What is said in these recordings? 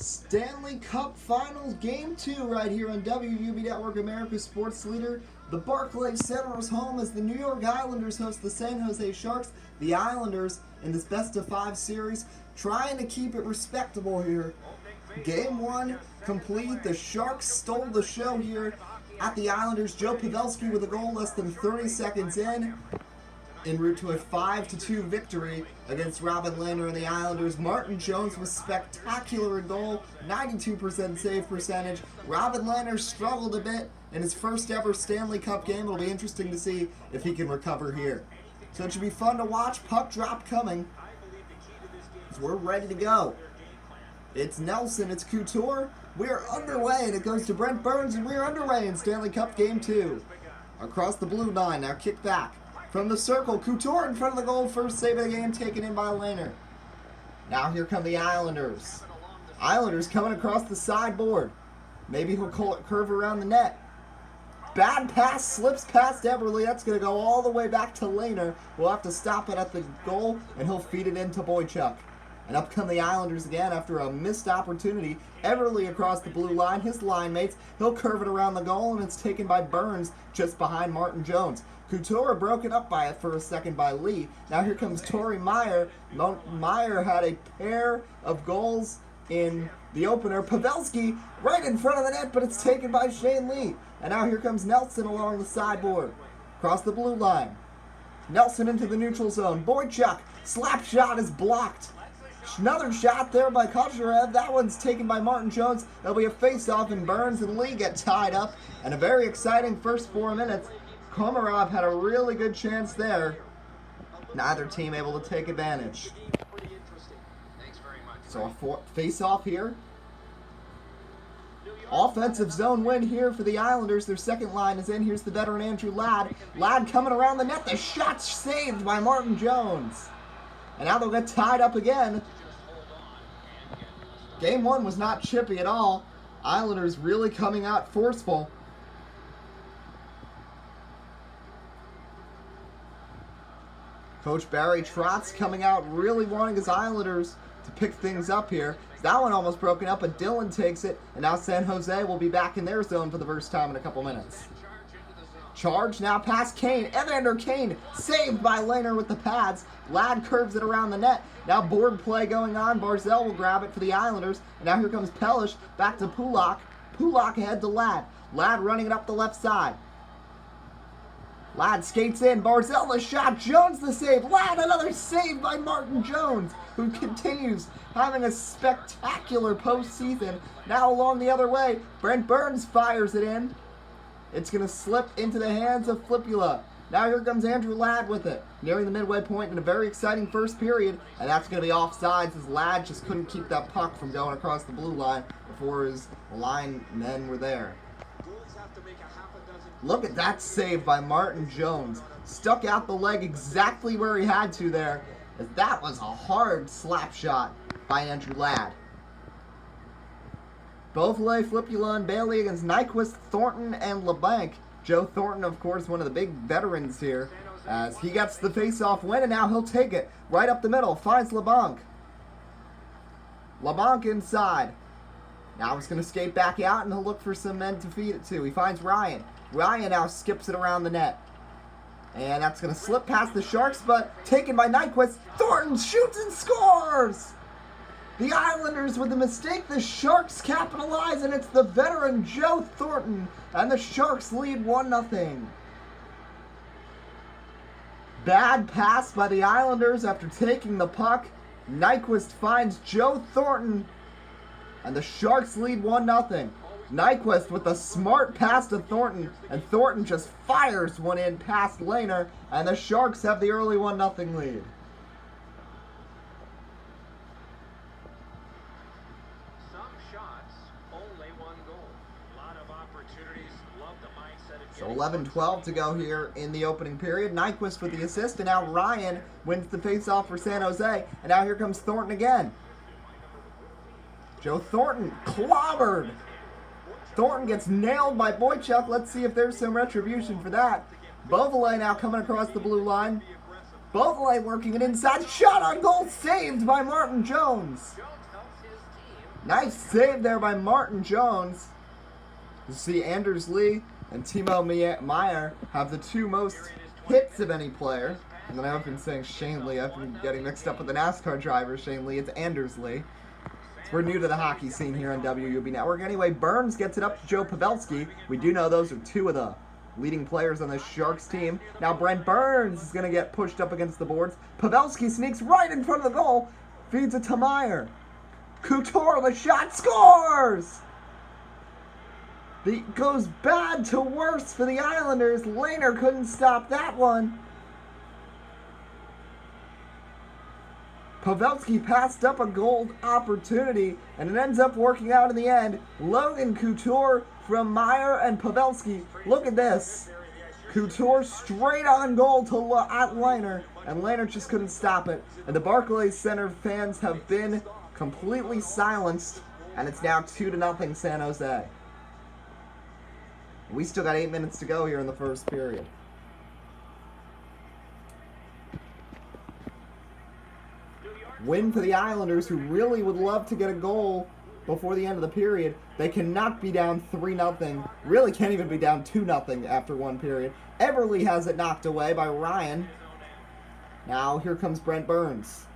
Stanley Cup Finals Game 2 right here on WUB Network, America's sports leader. The Barclays Center is home as the New York Islanders host the San Jose Sharks. The Islanders, in this best-of-5 series, trying to keep it respectable here. Game 1 complete. The Sharks stole the show here at the Islanders. Joe Pavelski with a goal less than 30 seconds en route to a 5-2 victory against Robin Lehner and the Islanders. Martin Jones was spectacular in goal, 92% save percentage. Robin Lehner struggled a bit in his first ever Stanley Cup game. It'll be interesting to see if he can recover here. So it should be fun to watch. Puck drop coming. So we're ready to go. It's Nelson, it's Couture. We're underway, and it goes to Brent Burns, and we're underway in Stanley Cup Game 2. Across the blue line, now kick back. From the circle, Couture in front of the goal, first save of the game, taken in by Lehner. Now here come the Islanders. Islanders coming across the sideboard. Maybe he'll curve around the net. Bad pass, slips past Everly. That's going to go all the way back to Lehner. We'll have to stop it at the goal, and he'll feed it into Boychuk. And up come the Islanders again after a missed opportunity. Everly across the blue line, his line mates. He'll curve it around the goal, and it's taken by Burns just behind Martin Jones. Couture broken up by it for a second by Lee. Now here comes Torrey Meyer. Meyer had a pair of goals in the opener. Pavelski right in front of the net, but it's taken by Shane Lee. And now here comes Nelson along the sideboard. Across the blue line. Nelson into the neutral zone. Boychuk, slap shot is blocked. Another shot there by Kucherov. That one's taken by Martin Jones. There'll be a face-off, and Burns and Lee get tied up. And a very exciting first 4 minutes. Komarov had a really good chance there. Neither team able to take advantage. So a face-off here. Offensive zone win here for the Islanders. Their second line is in. Here's the veteran Andrew Ladd. Ladd coming around the net. The shot's saved by Martin Jones. And now they'll get tied up again. Game 1 was not chippy at all. Islanders really coming out forceful. Coach Barry Trotz coming out really wanting his Islanders to pick things up here. That one almost broken up, but Dylan takes it, and now San Jose will be back in their zone for the first time in a couple minutes. Charge now past Kane. Evander Kane saved by Lehner with the pads. Ladd curves it around the net. Now board play going on. Barzal will grab it for the Islanders. And now here comes Pellish back to Pulak. Pulak ahead to Ladd. Ladd running it up the left side. Ladd skates in. Barzal the shot. Jones the save. Ladd another save by Martin Jones, who continues having a spectacular postseason. Now along the other way, Brent Burns fires it in. It's going to slip into the hands of Flipula. Now here comes Andrew Ladd with it. Nearing the midway point in a very exciting first period. And that's going to be offsides as Ladd just couldn't keep that puck from going across the blue line before his line men were there. Look at that save by Martin Jones. Stuck out the leg exactly where he had to there. As that was a hard slap shot by Andrew Ladd. Beausoleil, Flipula, and Bailey against Nyquist, Thornton, and LeBlanc. Joe Thornton, of course, one of the big veterans here, as he gets the face-off win, and now he'll take it right up the middle. Finds LeBlanc. LeBlanc inside. Now he's going to skate back out, and he'll look for some men to feed it to. He finds Ryan. Ryan now skips it around the net. And that's going to slip past the Sharks, but taken by Nyquist. Thornton shoots and scores! The Islanders with the mistake, the Sharks capitalize, and it's the veteran Joe Thornton, and the Sharks lead 1-0. Bad pass by the Islanders after taking the puck. Nyquist finds Joe Thornton, and the Sharks lead 1-0. Nyquist with a smart pass to Thornton, and Thornton just fires one in past Lehner, and the Sharks have the early 1-0 lead. So 11-12 to go here in the opening period. Nyquist with the assist, and now Ryan wins the faceoff for San Jose. And now here comes Thornton again. Joe Thornton clobbered. Thornton gets nailed by Boychuk. Let's see if there's some retribution for that. Beausoleil now coming across the blue line. Beausoleil working an inside shot on goal, saved by Martin Jones. Nice save there by Martin Jones. You see Anders Lee and Timo Meyer have the 2 most hits of any player. And then I've been saying Shane Lee. I've been getting mixed up with the NASCAR driver, Shane Lee. It's Anders Lee. So we're new to the hockey scene here on WUB Network. Anyway, Burns gets it up to Joe Pavelski. We do know those are 2 of the leading players on the Sharks team. Now Brent Burns is going to get pushed up against the boards. Pavelski sneaks right in front of the goal. Feeds it to Meyer. Couture, the shot, scores! It goes bad to worse for the Islanders. Lehner couldn't stop that one. Pavelski passed up a goal opportunity, and it ends up working out in the end. Logan Couture from Meyer and Pavelski. Look at this. Couture straight on goal to at Lehner, and Lehner just couldn't stop it. And the Barclays Center fans have been completely silenced, and it's now 2-0 San Jose. We still got 8 minutes to go here in the first period. Win for the Islanders, who really would love to get a goal before the end of the period. They cannot be down 3-0. Really can't even be down 2-0 after one period. Everly has it knocked away by Ryan. Now here comes Brent Burns.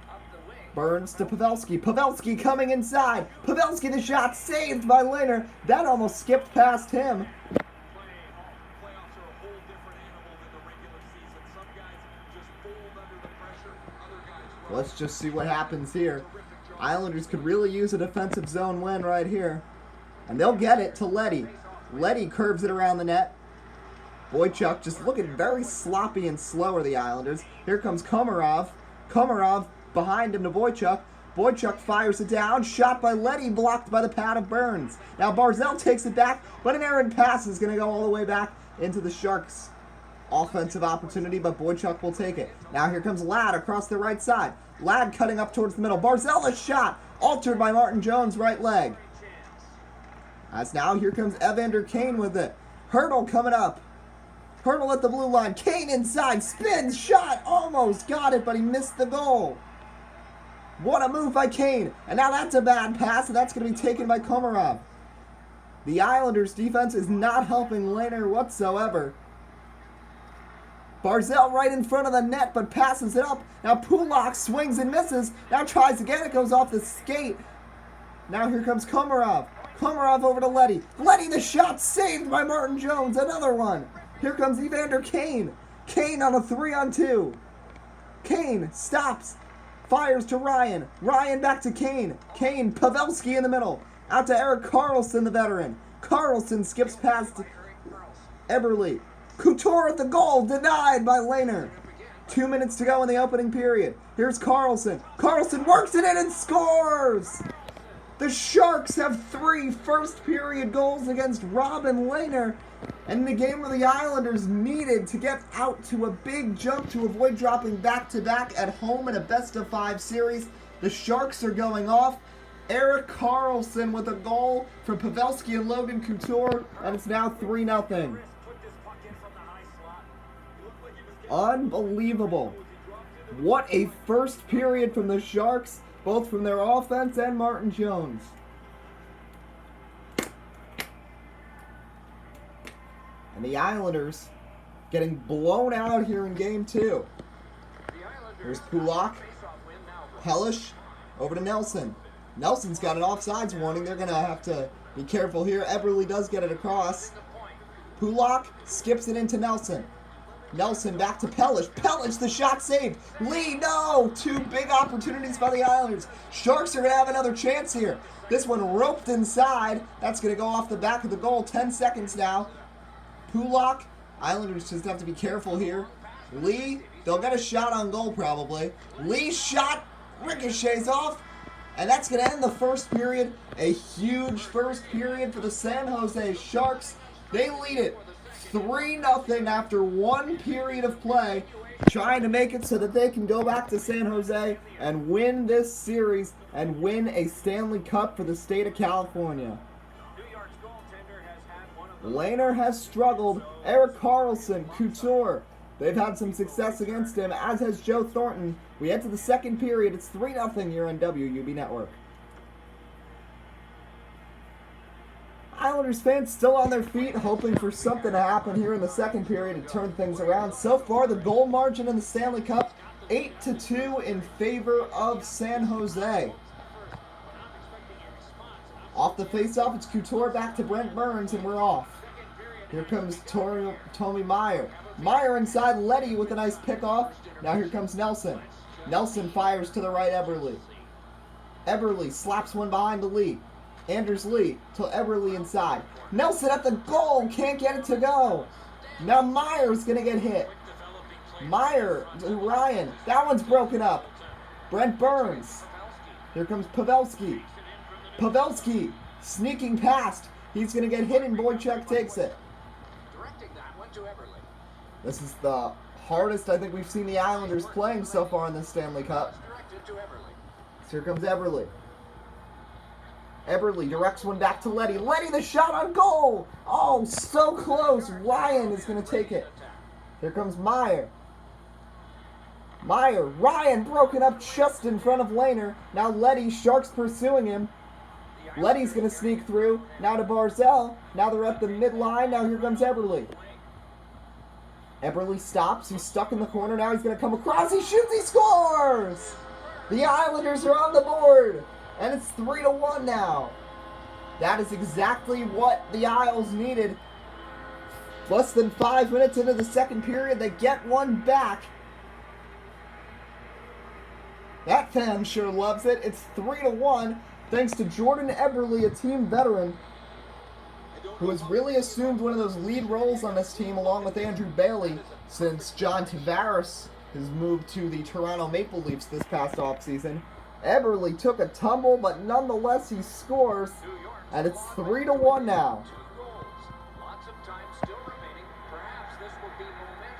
Burns to Pavelski. Pavelski coming inside. Pavelski, the shot saved by Lehner. That almost skipped past him. Let's just see what happens here. Islanders could really use a defensive zone win right here. And they'll get it to Leddy. Leddy curves it around the net. Boychuk just looking very sloppy and slow are the Islanders. Here comes Komarov. Komarov behind him to Boychuk. Boychuk fires it down. Shot by Leddy, blocked by the pad of Burns. Now Barzal takes it back, but an errant pass is going to go all the way back into the Sharks. Offensive opportunity, but Boychuk will take it. Now here comes Ladd across the right side. Ladd cutting up towards the middle. Barzal, a shot altered by Martin Jones' right leg. As now here comes Evander Kane with it. Hurdle coming up. Hurdle at the blue line. Kane inside. Spins. Shot. Almost got it, but he missed the goal. What a move by Kane. And now that's a bad pass, and that's going to be taken by Komarov. The Islanders' defense is not helping Lehner whatsoever. Barzal right in front of the net, but passes it up. Now Pulak swings and misses. Now tries again. It goes off the skate. Now here comes Komarov. Komarov over to Leddy. Leddy, the shot saved by Martin Jones. Another one. Here comes Evander Kane. Kane on a 3-on-2. Kane stops. Fires to Ryan. Ryan back to Kane. Kane, Pavelski in the middle. Out to Erik Karlsson, the veteran. Karlsson skips past Eberle. Couture at the goal, denied by Lehner. 2 minutes to go in the opening period. Here's Karlsson. Karlsson works it in and scores! The Sharks have 3 first-period goals against Robin Lehner, and the game where the Islanders needed to get out to a big jump to avoid dropping back-to-back at home in a best-of-5 series. The Sharks are going off. Erik Karlsson with a goal from Pavelski and Logan Couture, and it's now 3-0. Unbelievable. What a first period from the Sharks, both from their offense and Martin Jones. And the Islanders getting blown out here in game 2. Here's Pulak. Hellish over to Nelson. Nelson's got an offsides warning. They're going to have to be careful here. Eberle does get it across. Pulak skips it into Nelson. Nelson back to Pellish. Pellish, the shot saved. Lee, no! 2 big opportunities by the Islanders. Sharks are going to have another chance here. This one roped inside. That's going to go off the back of the goal. 10 seconds now. Pulak. Islanders just have to be careful here. Lee, they'll get a shot on goal probably. Lee's shot ricochets off. And that's going to end the first period. A huge first period for the San Jose Sharks. They lead it 3-0 after 1 period of play, trying to make it so that they can go back to San Jose and win this series and win a Stanley Cup for the state of California. Lehner has struggled. Erik Karlsson, Couture, they've had some success against him, as has Joe Thornton. We head to the second period. It's 3-0 here on WUB Network. Islanders fans still on their feet, hoping for something to happen here in the second period to turn things around. So far, the goal margin in the Stanley Cup, 8-2 in favor of San Jose. Off the faceoff, it's Couture back to Brent Burns, and we're off. Here comes Tommy Meyer. Meyer inside Leddy with a nice pickoff. Now here comes Nelson. Nelson fires to the right, Eberle. Eberle slaps one behind to Lee. Anders Lee to Eberle inside. Nelson at the goal, can't get it to go. Now Meyer's going to get hit. Meyer to Ryan. That one's broken up. Brent Burns. Here comes Pavelski. Pavelski sneaking past. He's going to get hit and Boychuk takes it. This is the hardest I think we've seen the Islanders playing so far in this Stanley Cup. So here comes Eberle. Eberle directs one back to Leddy. Leddy, the shot on goal! Oh, so close. Ryan is going to take it. Here comes Meyer. Meyer. Ryan broken up just in front of Lehner. Now Leddy, Sharks pursuing him. Leddy's going to sneak through. Now to Barzell. Now they're at the midline. Now here comes Eberle. Eberle stops. He's stuck in the corner. Now he's going to come across. He shoots. He scores! The Islanders are on the board. And it's 3-1 now. That is exactly what the Isles needed. Less than 5 minutes into the second period, they get one back. That fan sure loves it. It's 3-1, thanks to Jordan Eberle, a team veteran, who has really assumed one of those lead roles on this team, along with Andrew Bailey, since John Tavares has moved to the Toronto Maple Leafs this past offseason. Eberle took a tumble, but nonetheless he scores, and it's 3-1 now.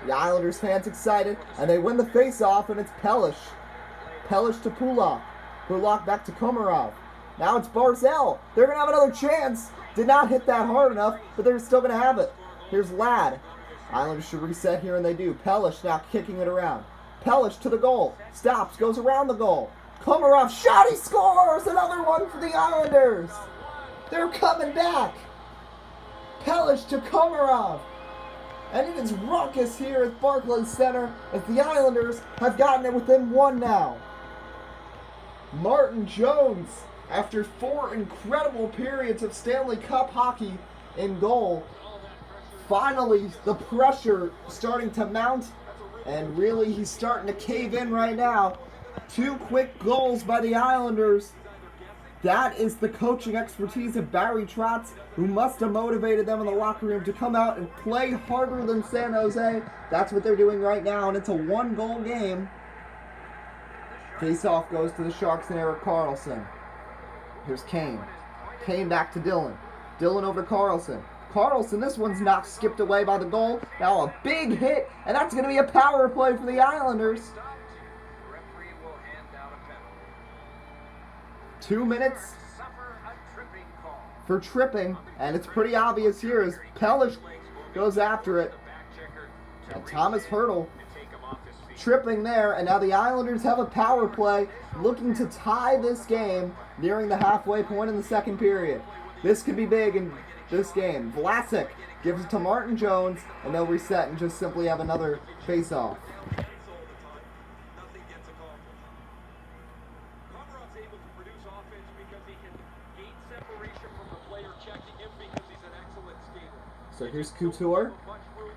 The Islanders fans excited, and they win the face-off, and it's Pelech. Pelech to Pulak. Pulak back to Komarov. Now it's Barzell. They're going to have another chance. Did not hit that hard enough, but they're still going to have it. Here's Ladd. Islanders should reset here, and they do. Pelech now kicking it around. Pelech to the goal. Stops, goes around the goal. Komarov shot, he scores! Another one for the Islanders! They're coming back! Pelech to Komarov! And it is ruckus here at Barclays Center as the Islanders have gotten it within one now. Martin Jones, after 4 incredible periods of Stanley Cup hockey in goal, finally the pressure starting to mount, and really he's starting to cave in right now. 2 quick goals by the Islanders. That is the coaching expertise of Barry Trotz, who must have motivated them in the locker room to come out and play harder than San Jose. That's what they're doing right now, and it's a 1-goal game. Face-off goes to the Sharks and Erik Karlsson. Here's Kane. Kane back to Dylan. Dylan over to Karlsson. Karlsson, this one's not skipped away by the goal. Now a big hit, and that's going to be a power play for the Islanders. 2 minutes for tripping, and it's pretty obvious here as Pelech goes after it. And Thomas Hertl tripping there, and now the Islanders have a power play looking to tie this game nearing the halfway point in the second period. This could be big in this game. Vlasic gives it to Martin Jones, and they'll reset and just simply have another face-off. So here's Couture.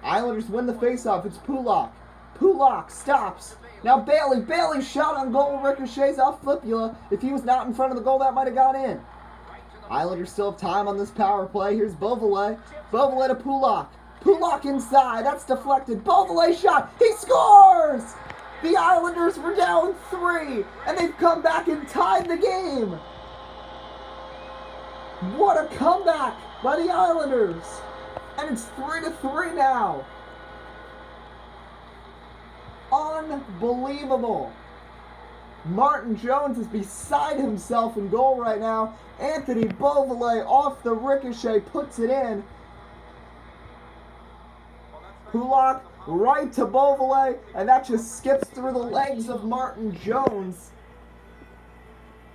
Islanders win the faceoff. It's Pulak. Pulak stops. Now Bailey. Bailey's shot on goal ricochets off Flipula. If he was not in front of the goal, that might have gone in. Islanders still have time on this power play. Here's Beauvillier. Beauvillier to Pulak. Pulak inside. That's deflected. Beauvillier shot. He scores! The Islanders were down 3, and they've come back and tied the game. What a comeback by the Islanders! And it's 3-3 now. Unbelievable. Martin Jones is beside himself in goal right now. Anthony Beauvillier off the ricochet puts it in. Pulak right to Beauvillier, and that just skips through the legs of Martin Jones.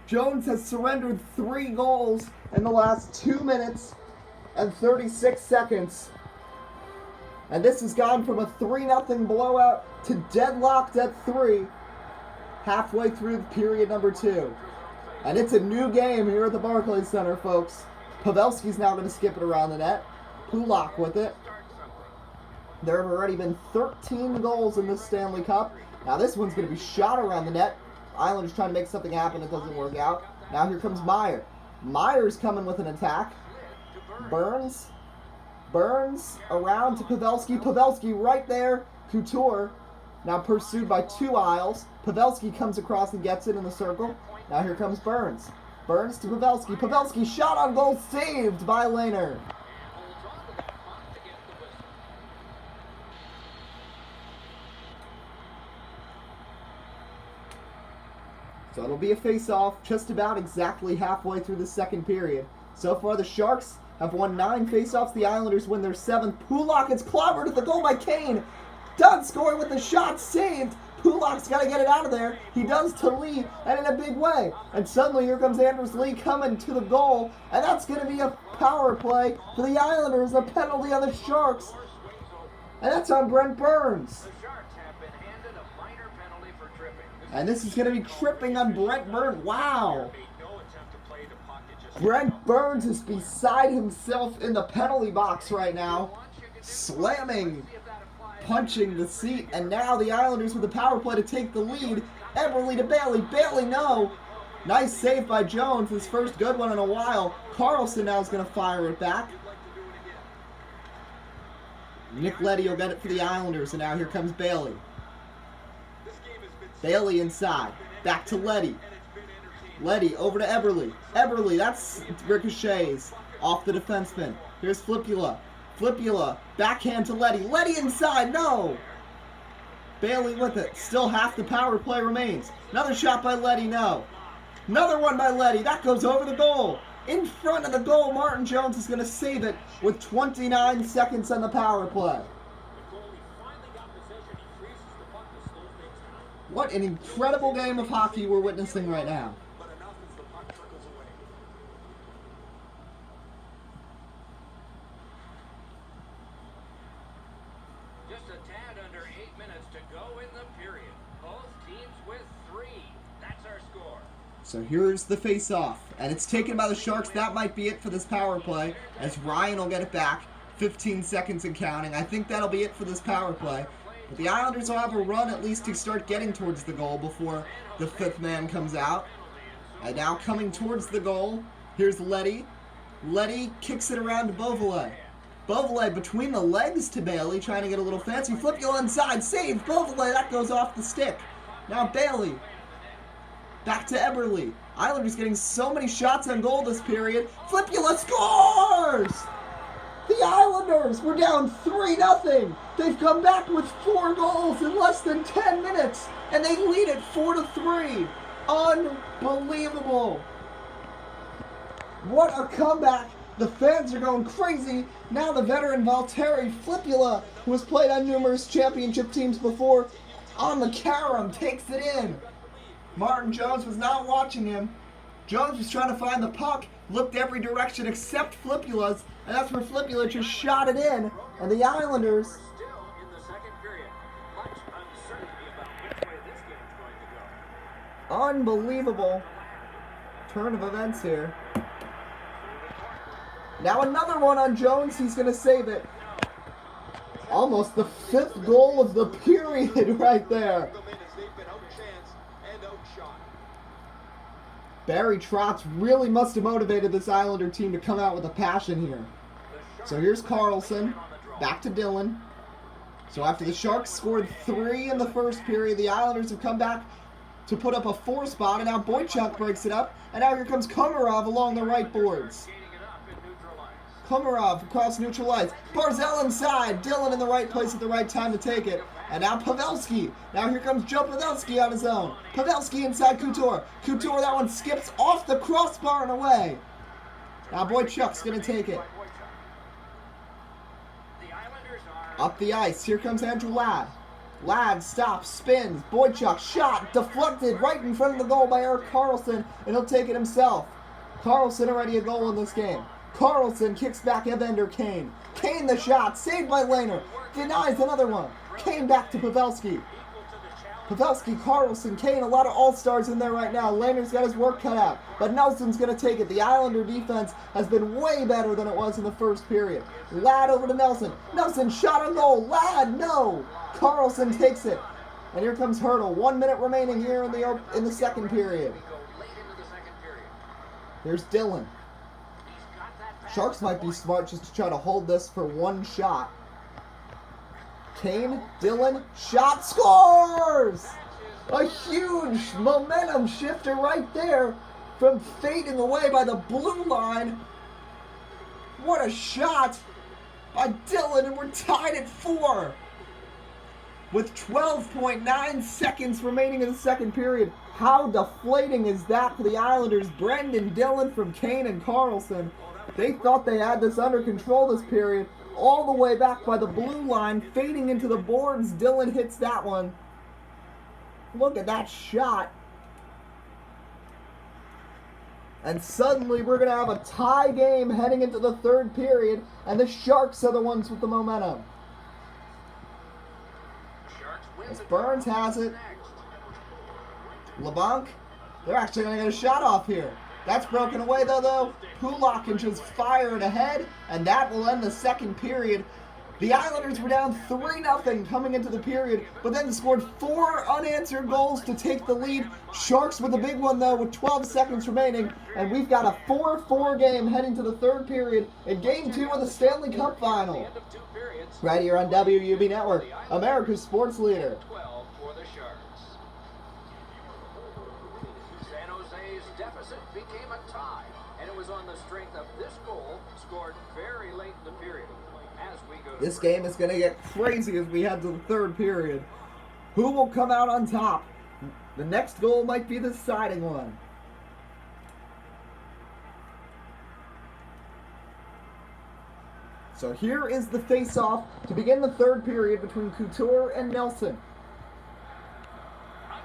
Jones has surrendered 3 goals in the last 2 minutes. and 36 seconds. And this has gone from a 3-0 blowout to deadlocked at 3 halfway through period number 2. And it's a new game here at the Barclays Center, folks. Pavelski's now going to skip it around the net. Pulock with it. There have already been 13 goals in this Stanley Cup. Now this one's going to be shot around the net. Islanders trying to make something happen. It doesn't work out. Now here comes Meyer. Meyer's coming with an attack. Burns around to Pavelski. Pavelski right there. Couture now pursued by 2 Isles. Pavelski comes across and gets it in the circle. Now here comes Burns. Burns to Pavelski. Pavelski shot on goal, saved by Lehner. So it'll be a face-off just about exactly halfway through the second period. So far the Sharks have won 9 face-offs. The Islanders win their 7th. Pulock is clobbered at the goal by Kane. Dunn scoring with the shot, saved. Pulock's got to get it out of there. He does to Lee, and in a big way. And suddenly here comes Anders Lee coming to the goal, and that's going to be a power play for the Islanders, a penalty on the Sharks. And that's on Brent Burns. And this is going to be tripping on Brent Burns. Wow. Brent Burns is beside himself in the penalty box right now. Slamming, punching the seat. And now the Islanders with the power play to take the lead. Eberle to Bailey. Bailey, no. Nice save by Jones. His first good one in a while. Carlson now is going to fire it back. Nick Leddy will get it for the Islanders. And now here comes Bailey. Bailey inside. Back to Leddy. Leddy over to Eberle. Eberle, that's ricochets off the defenseman. Here's Flipula. Flipula, backhand to Leddy. Leddy inside, no! Bailey with it. Still half the power play remains. Another shot by Leddy, no. Another one by Leddy. That goes over the goal. In front of the goal, Martin Jones is going to save it with 29 seconds on the power play. What an incredible game of hockey we're witnessing right now. Just a tad under 8 minutes to go in the period. Both teams with 3. That's our score. So here's the face-off, and it's taken by the Sharks. That might be it for this power play, as Ryan will get it back. 15 seconds and counting. I think that'll be it for this power play. But the Islanders will have a run at least to start getting towards the goal before the 5th man comes out. And now coming towards the goal, here's Leddy. Leddy kicks it around to Beauvalet. Beauvalet between the legs to Bailey, trying to get a little fancy. Flipula inside, saved. Beauvalet, that goes off the stick. Now Bailey. Back to Eberle. Islanders getting so many shots on goal this period. Flipula scores! The Islanders were down 3-0. They've come back with 4 goals in less than 10 minutes, and they lead it 4-3. Unbelievable. What a comeback. The fans are going crazy. Now the veteran Valtteri Flipula, who has played on numerous championship teams before, on the carom, takes it in. Martin Jones was not watching him. Jones was trying to find the puck, looked every direction except Flipula's, and that's where Flipula just shot it in. And the Islanders, unbelievable turn of events here. Now another one on Jones. He's going to save it. Almost the 5th goal of the period right there. Barry Trotz really must have motivated this Islander team to come out with a passion here. So here's Carlson. Back to Dylan. So after the Sharks scored 3 in the first period, the Islanders have come back to put up a 4 spot, and now Boychuk breaks it up. And now here comes Komarov along the right boards. Komarov across neutral lines. Barzal inside. Dylan in the right place at the right time to take it. And now Pavelski. Now here comes Joe Pavelski on his own. Pavelski inside Couture. Couture, that one skips off the crossbar and away. Now Boychuk's going to take it. Up the ice. Here comes Andrew Ladd. Ladd stops, spins. Boychuk shot, deflected right in front of the goal by Erik Karlsson, and he'll take it himself. Karlsson already a goal in this game. Carlson kicks back Evander Kane. Kane the shot, saved by Lehner. Denies another one. Kane back to Pavelski. Pavelski, Carlson, Kane, a lot of all-stars in there right now. Lehner's got his work cut out, but Nelson's going to take it. The Islander defense has been way better than it was in the first period. Ladd over to Nelson. Nelson shot on goal. Ladd, no. Carlson takes it. And here comes Hurdle. 1 minute remaining here in the second period. Here's Dillon. Sharks might be smart just to try to hold this for one shot. Kane, Dillon, shot, scores! A huge momentum shifter right there from fading away by the blue line. What a shot by Dillon, and we're tied at 4. With 12.9 seconds remaining in the second period. How deflating is that for the Islanders? Brendan Dillon from Kane and Carlson. They thought they had this under control this period. All the way back by the blue line, fading into the boards. Dillon hits that one. Look at that shot. And suddenly we're going to have a tie game heading into the third period, and the Sharks are the ones with the momentum. As Burns has it. LeBlanc, they're actually going to get a shot off here. That's broken away though. Pulak can just fire it ahead, and that will end the second period. The Islanders were down 3-0 coming into the period, but then scored 4 unanswered goals to take the lead. Sharks with a big one though with 12 seconds remaining, and we've got a 4-4 game heading to the third period in Game 2 of the Stanley Cup Final. Right here on WUB Network, America's sports leader. Deficit became a tie, and it was on the strength of this goal scored very late in the period. As we go to this game is going to get crazy as we head to the third period. Who will come out on top? The next goal might be the deciding one. So here is the face-off to begin the third period between Couture and Nelson.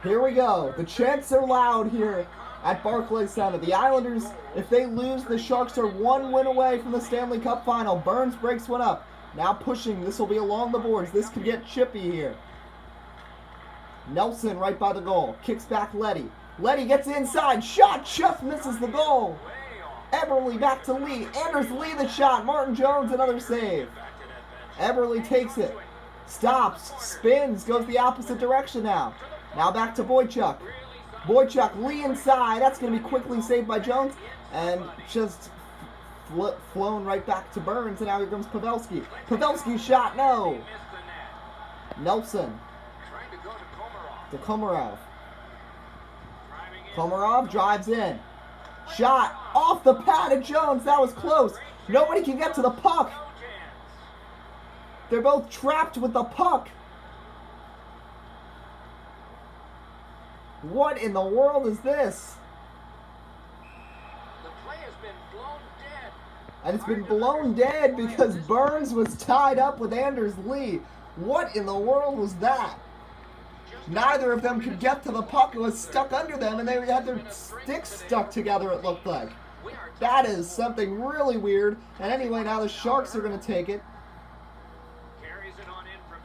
Here we go. The chants are loud here at Barclays Center. The Islanders, if they lose, the Sharks are 1 win away from the Stanley Cup Final. Burns breaks one up. Now pushing. This will be along the boards. This could get chippy here. Nelson right by the goal. Kicks back Leddy. Leddy gets inside. Shot just misses the goal. Eberle back to Lee. Anders Lee the shot. Martin Jones another save. Eberle takes it. Stops. Spins. Goes the opposite direction now. Now back to Boychuk. Boychuk, Lee inside. That's going to be quickly saved by Jones. And just flown right back to Burns. And now here comes Pavelski. Pavelski shot, no. Nelson. To Komarov. Komarov drives in. Shot off the pad of Jones. That was close. Nobody can get to the puck. They're both trapped with the puck. What in the world is this? the play has been blown dead. And it's been blown dead because Burns was tied up with Anders Lee. What in the world was that? Neither of them could get to the puck. It was stuck under them, and they had their sticks stuck together, it looked like. That is something really weird. And anyway, now the Sharks are going to take it.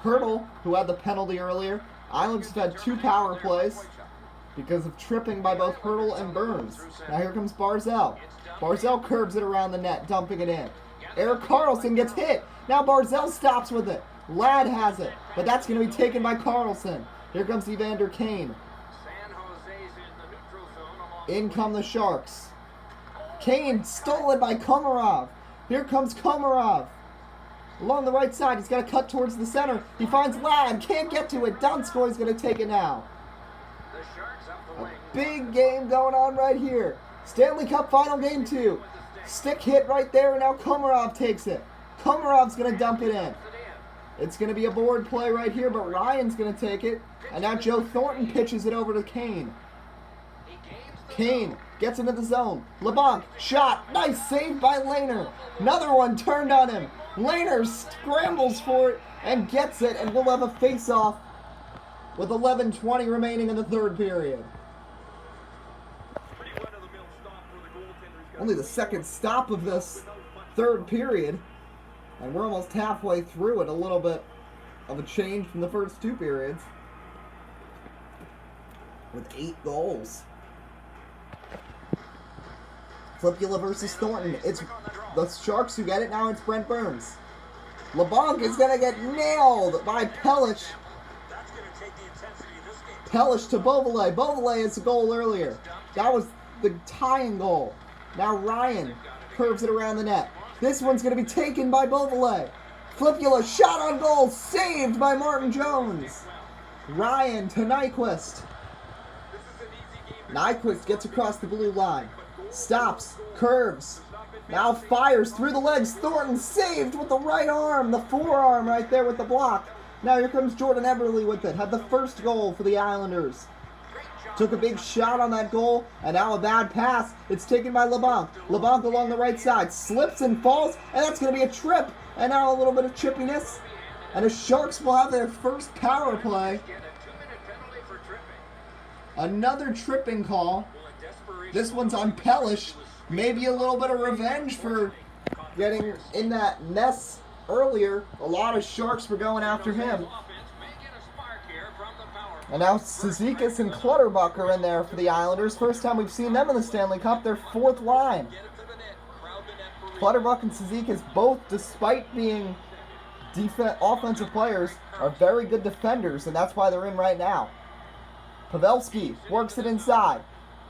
Hurdle, who had the penalty earlier. Islanders have had 2 power plays because of tripping by both Hurdle and Burns. Now here comes Barzal. Barzal curves it around the net, dumping it in. Erik Karlsson gets hit. Now Barzal stops with it. Ladd has it, but that's going to be taken by Karlsson. Here comes Evander Kane. In come the Sharks. Kane stolen by Komarov. Here comes Komarov. Along the right side, he's got to cut towards the center. He finds Ladd, can't get to it. Donskoy's going to take it now. A big game going on right here. Stanley Cup Final Game 2. Stick hit right there, and now Komarov takes it. Komarov's going to dump it in. It's going to be a board play right here, but Ryan's going to take it. And now Joe Thornton pitches it over to Kane. Kane gets into the zone. LeBlanc, shot. Nice save by Lehner. Another one turned on him. Lehner scrambles for it and gets it, and we'll have a face-off with 11:20 remaining in the third period. Only the second stop of this third period, and we're almost halfway through it. A little bit of a change from the first two periods with 8 goals. Flipula versus Thornton. It's the Sharks who get it. Now it's Brent Burns. LeBlanc is going to get nailed by Pellich. Pellich to Beauvalet. Beauvalet is a goal earlier. That was the tying goal. Now Ryan curves it around the net. This one's going to be taken by Beauvalet. Flipula shot on goal, saved by Martin Jones. Ryan to Nyquist. Nyquist gets across the blue line. Stops, curves. Now fires through the legs. Thornton saved with the right arm. The forearm right there with the block. Now here comes Jordan Eberle with it. Had the first goal for the Islanders. Took a big shot on that goal, and now a bad pass. It's taken by LeBlanc. LeBlanc along the right side. Slips and falls, and that's going to be a trip. And now a little bit of chippiness. And the Sharks will have their first power play. Another tripping call. This one's on Pellich. Maybe a little bit of revenge for getting in that mess earlier. A lot of Sharks were going after him. And now Cizikas and Clutterbuck are in there for the Islanders. First time we've seen them in the Stanley Cup. Their fourth line. Clutterbuck and Cizikas both, despite being offensive players, are very good defenders, and that's why they're in right now. Pavelski works it inside.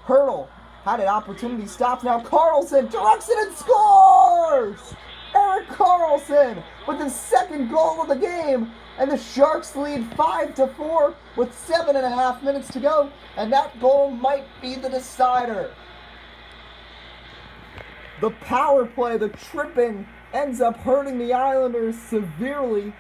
Hurdle had an opportunity, stops now. Carlson directs it and scores! Erik Karlsson with his second goal of the game. And the Sharks lead 5-4 with 7.5 minutes to go. And that goal might be the decider. The power play, the tripping, ends up hurting the Islanders severely.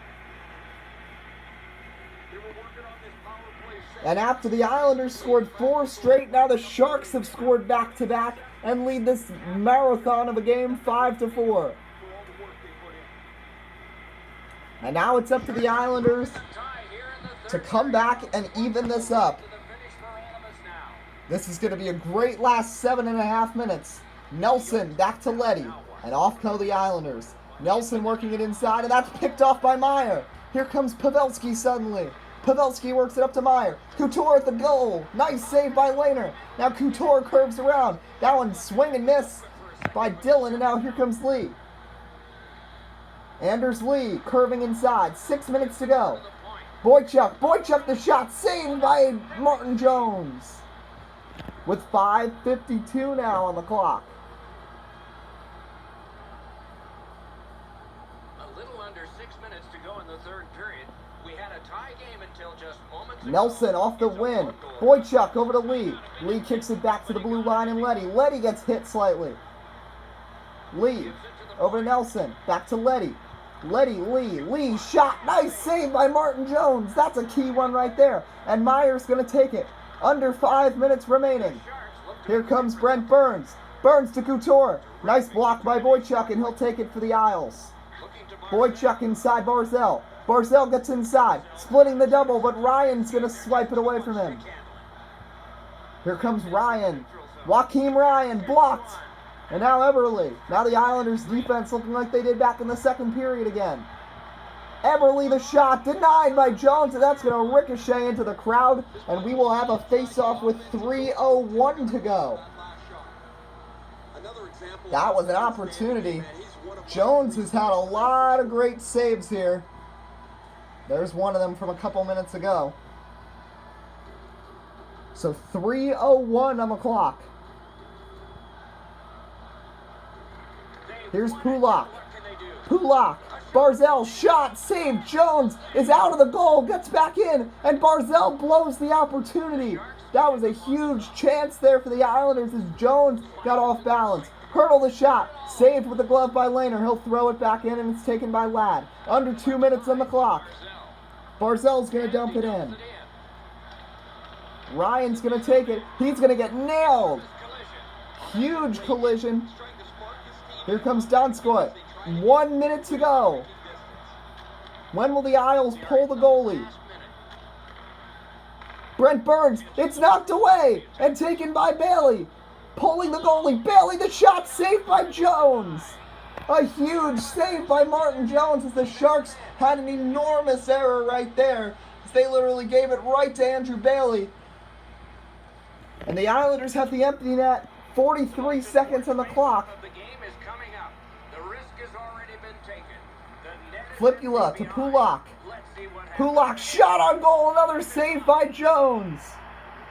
And after the Islanders scored 4 straight, now the Sharks have scored back-to-back and lead this marathon of a game 5-4. And now it's up to the Islanders to come back and even this up. This is going to be a great last 7.5 minutes. Nelson back to Leddy, and off go the Islanders. Nelson working it inside, and that's picked off by Meyer. Here comes Pavelski suddenly. Pavelski works it up to Meyer. Couture at the goal. Nice save by Lehner. Now Couture curves around. That one swing and miss by Dillon, and now here comes Lee. Anders Lee curving inside. 6 minutes to go. Boychuk the shot, saved by Martin Jones. With 5:52 now on the clock. A little under 6 minutes to go in the third period. We had a tie game until just moments ago. Nelson off the win. Boychuk over to Lee. Lee kicks it back to the blue line and Leddy. Leddy gets hit slightly. Lee over to Nelson. Back to Leddy. Lee shot. Nice save by Martin Jones. That's a key one right there. And Meyer's going to take it. Under 5 minutes remaining. Here comes Brent Burns. Burns to Couture. Nice block by Boychuk, and he'll take it for the Isles. Boychuk inside Barzell. Barzell gets inside, splitting the double, but Ryan's going to swipe it away from him. Here comes Ryan. Joakim Ryan blocked. And now Eberle. Now the Islanders defense looking like they did back in the second period again. Eberle the shot denied by Jones, and that's going to ricochet into the crowd, and we will have a face-off with 3:01 to go. That was an opportunity. Jones has had a lot of great saves here. There's one of them from a couple minutes ago. So 3:01 on the clock. Here's Pulak. Barzell shot, saved. Jones is out of the goal, gets back in, and Barzell blows the opportunity. That was a huge chance there for the Islanders as Jones got off balance. Hurdle the shot, saved with the glove by Lehner. He'll throw it back in, and it's taken by Ladd. Under 2 minutes on the clock. Barzell's going to dump it in. Ryan's going to take it. He's going to get nailed. Huge collision. Here comes Donskoy. 1 minute to go. When will the Isles pull the goalie? Brent Burns, it's knocked away and taken by Bailey. Pulling the goalie. Bailey the shot, saved by Jones. A huge save by Martin Jones as the Sharks had an enormous error right there. As they literally gave it right to Andrew Bailey. And the Islanders have the empty net. 43 seconds on the clock. Flipula to Pulak. Pulak shot on goal. Another save by Jones.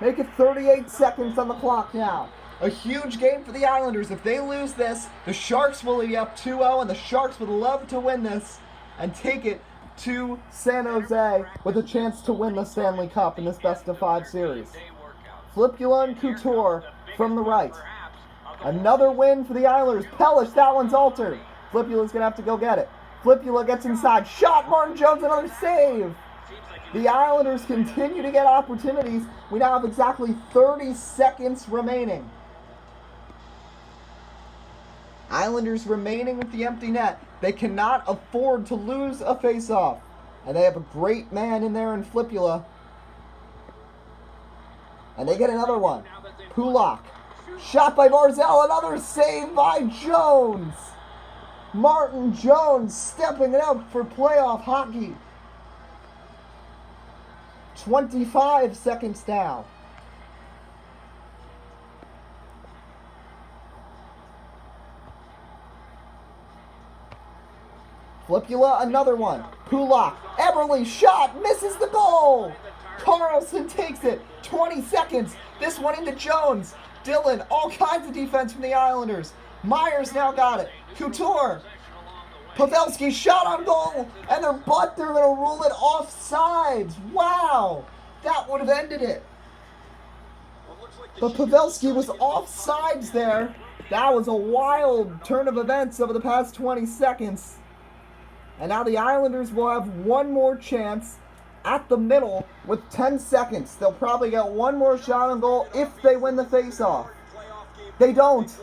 Make it 38 seconds on the clock now. A huge game for the Islanders. If they lose this, the Sharks will be up 2-0, and the Sharks would love to win this and take it to San Jose with a chance to win the Stanley Cup in this best-of-5 series. Flipula and Couture from the right. Another win for the Islanders. Pellish, that one's altered. Flipula's going to have to go get it. Flipula gets inside. Shot, Martin Jones, another save. The Islanders continue to get opportunities. We now have exactly 30 seconds remaining. Islanders remaining with the empty net. They cannot afford to lose a face-off. And they have a great man in there in Flipula. And they get another one. Pulak. Shot by Barzal. Another save by Jones. Martin Jones stepping it up for playoff hockey. 25 seconds now. Flipula, another one. Pulak. Eberle shot. Misses the goal. Carlson takes it. 20 seconds. This one into Jones. Dillon. All kinds of defense from the Islanders. Myers now got it. Couture. Pavelski shot on goal. And they're going to rule it offsides. Wow. That would have ended it. But Pavelski was offsides there. That was a wild turn of events over the past 20 seconds. And now the Islanders will have one more chance at the middle with 10 seconds. They'll probably get one more shot on goal if they win the faceoff. They don't.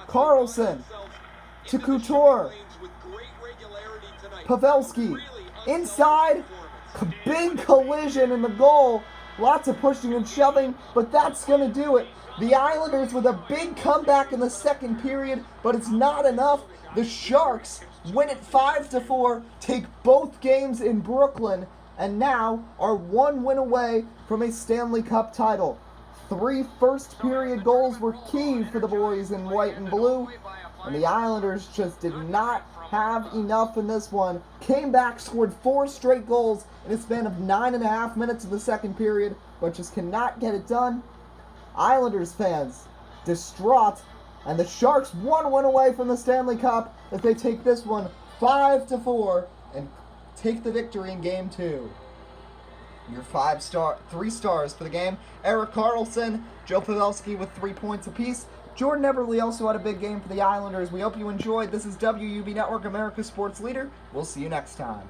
Carlson to Couture. Pavelski inside. Big collision in the goal. Lots of pushing and shoving, but that's going to do it. The Islanders with a big comeback in the second period, but it's not enough. The Sharks win it 5-4, take both games in Brooklyn, and now are one win away from a Stanley Cup title. 3 first-period goals were key for the boys in white and blue, and the Islanders just did not have enough in this one. Came back, scored 4 straight goals in a span of 9.5 minutes of the second period, but just cannot get it done. Islanders fans distraught, and the Sharks 1 win away from the Stanley Cup as they take this one 5-4 and take the victory in Game 2. Your 3 stars for the game: Erik Karlsson, Joe Pavelski with 3 points apiece. Jordan Eberle also had a big game for the Islanders. We hope you enjoyed. This is WUB Network, America's sports leader. We'll see you next time.